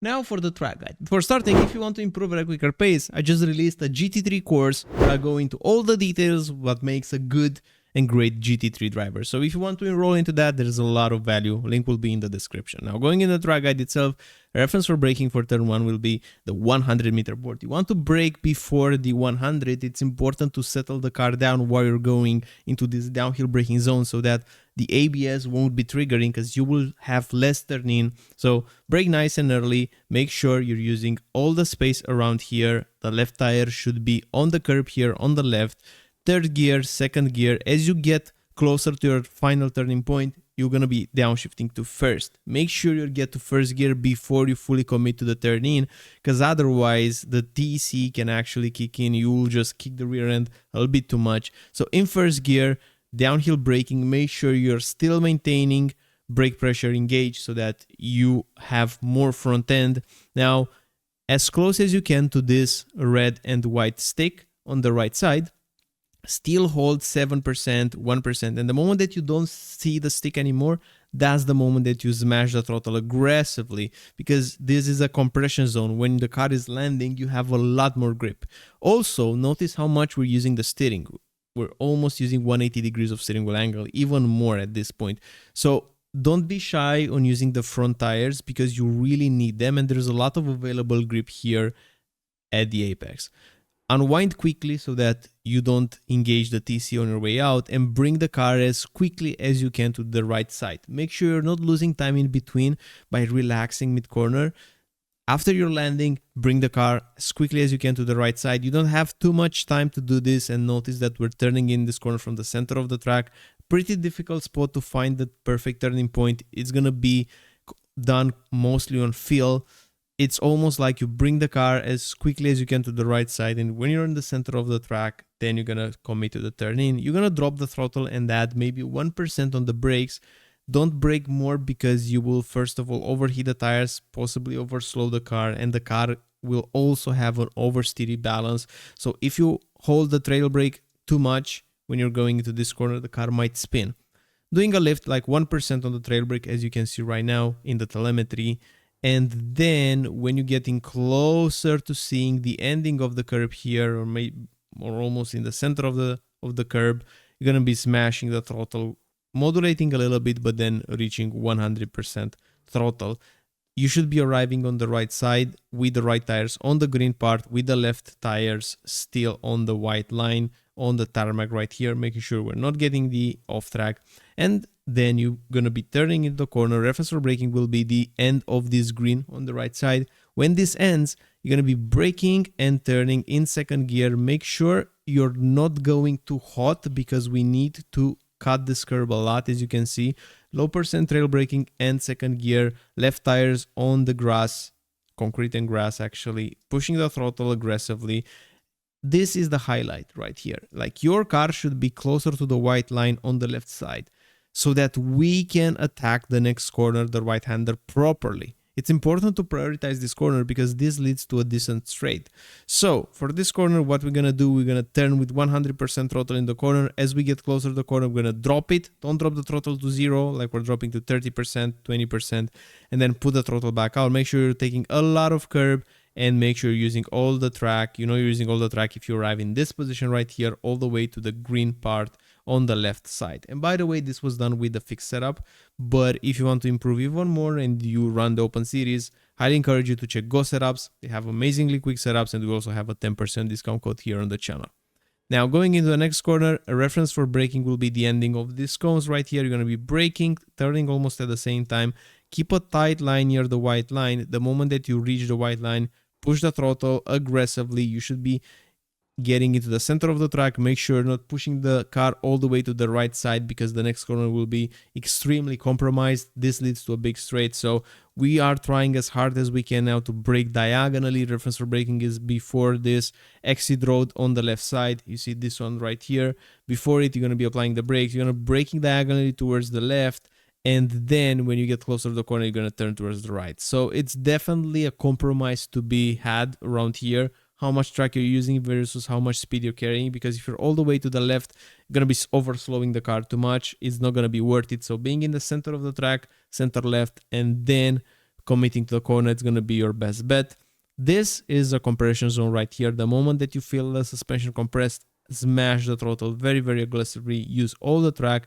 Now for the track guide. For starting, if you want to improve at a quicker pace, I just released a GT3 course where I go into all the details what makes a good and great GT3 driver. So if you want to enroll into that, there's a lot of value. Link will be in the description. Now going in the track guide itself, a reference for braking for turn 1 will be the 100-meter board. You want to brake before the 100. It's important to settle the car down while you're going into this downhill braking zone so that the ABS won't be triggering because you will have less turn in. So brake nice and early. Make sure you're using all the space around here. The left tire should be on the curb here on the left. Third gear, second gear. As you get closer to your final turning point, you're going to be downshifting to first. Make sure you get to first gear before you fully commit to the turn in, because otherwise the TC can actually kick in. You will just kick the rear end a little bit too much. So in first gear, downhill braking, make sure you're still maintaining brake pressure engaged so that you have more front end. Now, as close as you can to this red and white stick on the right side, still hold 7%, 1%. And the moment that you don't see the stick anymore, that's the moment that you smash the throttle aggressively, because this is a compression zone. When the car is landing, you have a lot more grip. Also, notice how much we're using the steering. We're almost using 180 degrees of steering wheel angle, even more at this point. So don't be shy on using the front tires because you really need them, and there's a lot of available grip here at the apex. Unwind quickly so that you don't engage the TC on your way out, and bring the car as quickly as you can to the right side. Make sure you're not losing time in between by relaxing mid-corner. After you're landing, bring the car as quickly as you can to the right side. You don't have too much time to do this, and notice that we're turning in this corner from the center of the track. Pretty difficult spot to find the perfect turning point. It's gonna be done mostly on feel. It's almost like you bring the car as quickly as you can to the right side, and when you're in the center of the track, then you're gonna commit to the turn in. You're gonna drop the throttle and add maybe 1% on the brakes. Don't brake more because you will first of all overheat the tires, possibly overslow the car, and the car will also have an oversteery balance. So if you hold the trail brake too much when you're going into this corner, the car might spin. Doing a lift like 1% on the trail brake, as you can see right now in the telemetry. And then when you're getting closer to seeing the ending of the curb here, or almost in the center of the curb, you're gonna be smashing the throttle, modulating a little bit, but then reaching 100% throttle. You should be arriving on the right side with the right tires on the green part, with the left tires still on the white line on the tarmac right here, making sure we're not getting the off track. And then you're gonna be turning in the corner. Reference for braking will be the end of this green on the right side. When this ends, you're gonna be braking and turning in second gear. Make sure you're not going too hot because we need to cut this curb a lot, as you can see. Low percent trail braking and second gear, left tires on the grass, concrete and grass actually, pushing the throttle aggressively. This is the highlight right here. Like, your car should be closer to the white line on the left side so that we can attack the next corner, the right-hander, properly. It's important to prioritize this corner because this leads to a decent straight. So for this corner, what we're gonna do, we're gonna turn with 100% throttle in the corner. As we get closer to the corner, we're gonna drop it. Don't drop the throttle to 0, like we're dropping to 30%, 20%, and then put the throttle back out. Make sure you're taking a lot of curb, and make sure you're using all the track. You know you're using all the track if you arrive in this position right here, all the way to the green part on the left side. And by the way, this was done with the fixed setup, but if you want to improve even more and you run the open series, highly encourage you to check Go Setups. They have amazingly quick setups, and we also have a 10% discount code here on the channel. Now going into the next corner, a reference for braking will be the ending of these cones right here. You're going to be braking, turning almost at the same time. Keep a tight line near the white line. The moment that you reach the white line, push the throttle aggressively. You should be getting into the center of the track. Make sure you're not pushing the car all the way to the right side because the next corner will be extremely compromised. This leads to a big straight. So we are trying as hard as we can now to brake diagonally. Reference for braking is before this exit road on the left side. You see this one right here. Before it, you're going to be applying the brakes. You're going to be braking diagonally towards the left. And then when you get closer to the corner, you're going to turn towards the right. So it's definitely a compromise to be had around here. How much track you're using versus how much speed you're carrying. Because if you're all the way to the left, you're going to be overslowing the car too much. It's not going to be worth it. So being in the center of the track, center left, and then committing to the corner, it's going to be your best bet. This is a compression zone right here. The moment that you feel the suspension compressed, smash the throttle very, very aggressively, use all the track,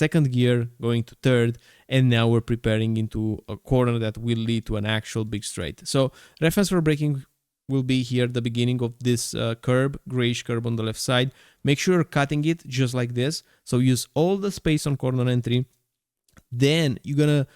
second gear going to third, and now we're preparing into a corner that will lead to an actual big straight. So reference for braking will be here at the beginning of this curb, grayish curb on the left side. Make sure you're cutting it just like this. So use all the space on corner entry. Then you're gonna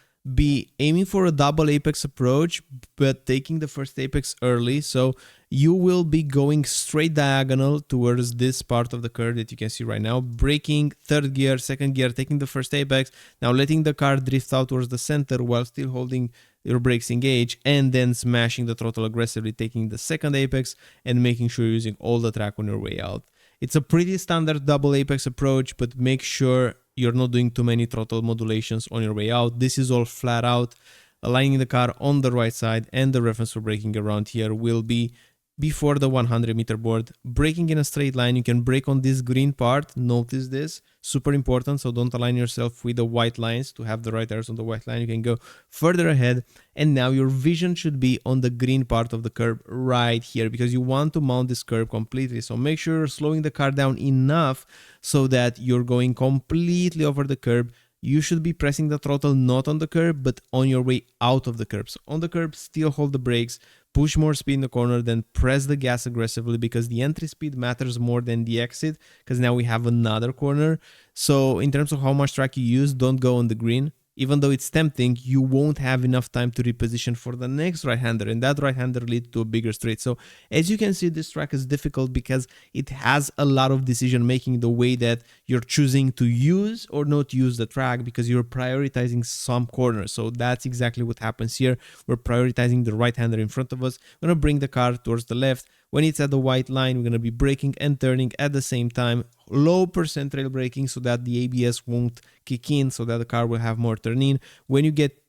be aiming for a double apex approach, but taking the first apex early. So you will be going straight diagonal towards this part of the curve that you can see right now, braking, third gear, second gear, taking the first apex, now letting the car drift out towards the center while still holding your brakes engaged, and then smashing the throttle aggressively, taking the second apex and making sure you're using all the track on your way out. It's a pretty standard double apex approach, but make sure you're not doing too many throttle modulations on your way out. This is all flat out, aligning the car on the right side, and the reference for braking around here will be before the 100-meter board. Braking in a straight line, you can brake on this green part. Notice this, super important, so don't align yourself with the white lines. To have the right tires on the white line, you can go further ahead, and now your vision should be on the green part of the curb right here, because you want to mount this curb completely. So make sure you're slowing the car down enough so that you're going completely over the curb. You should be pressing the throttle not on the curb, but on your way out of the curb. So on the curb, still hold the brakes, push more speed in the corner, then press the gas aggressively, because the entry speed matters more than the exit, because now we have another corner. So in terms of how much track you use, don't go on the green. Even though it's tempting, you won't have enough time to reposition for the next right-hander, and that right-hander leads to a bigger straight. So as you can see, this track is difficult because it has a lot of decision making, the way that you're choosing to use or not use the track, because you're prioritizing some corners. So that's exactly what happens here. We're prioritizing the right-hander in front of us. We're going to bring the car towards the left. When it's at the white line, we're going to be braking and turning at the same time. Low percent rail braking so that the ABS won't kick in, so that the car will have more turn in. When you get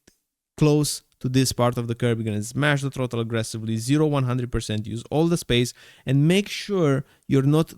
close to this part of the curb, you're going to smash the throttle aggressively, 0-100%, use all the space, and make sure you're not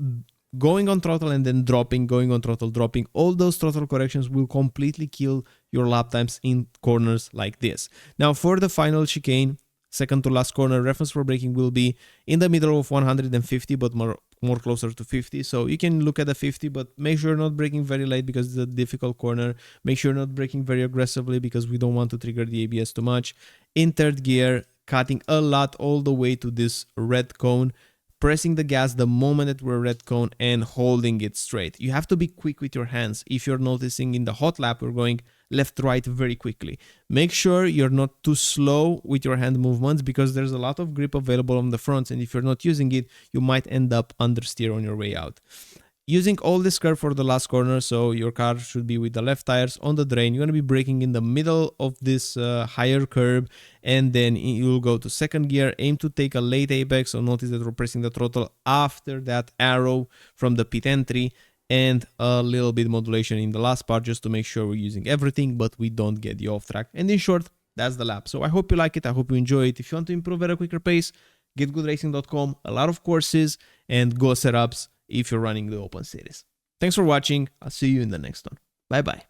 going on throttle and then dropping, going on throttle, dropping. All those throttle corrections will completely kill your lap times in corners like this. Now for the final chicane, second to last corner, reference for braking will be in the middle of 150, but more closer to 50. So you can look at the 50, but make sure you're not braking very late because it's a difficult corner. Make sure you're not braking very aggressively because we don't want to trigger the ABS too much. In third gear, cutting a lot all the way to this red cone, pressing the gas the moment that we're red cone and holding it straight. You have to be quick with your hands. If you're noticing in the hot lap, we're going left, right very quickly. Make sure you're not too slow with your hand movements because there's a lot of grip available on the fronts, and if you're not using it, you might end up understeer on your way out. Using all this curve for the last corner, so your car should be with the left tires on the drain. You're going to be braking in the middle of this higher curb, and then you'll go to second gear, aim to take a late apex. So notice that we're pressing the throttle after that arrow from the pit entry, and a little bit modulation in the last part just to make sure we're using everything, but we don't get the off track. And in short, that's the lap. So I hope you like it. I hope you enjoy it. If you want to improve at a quicker pace, GITGUDRacing.com, a lot of courses and Go setups if you're running the open series. Thanks for watching. I'll see you in the next one. Bye bye.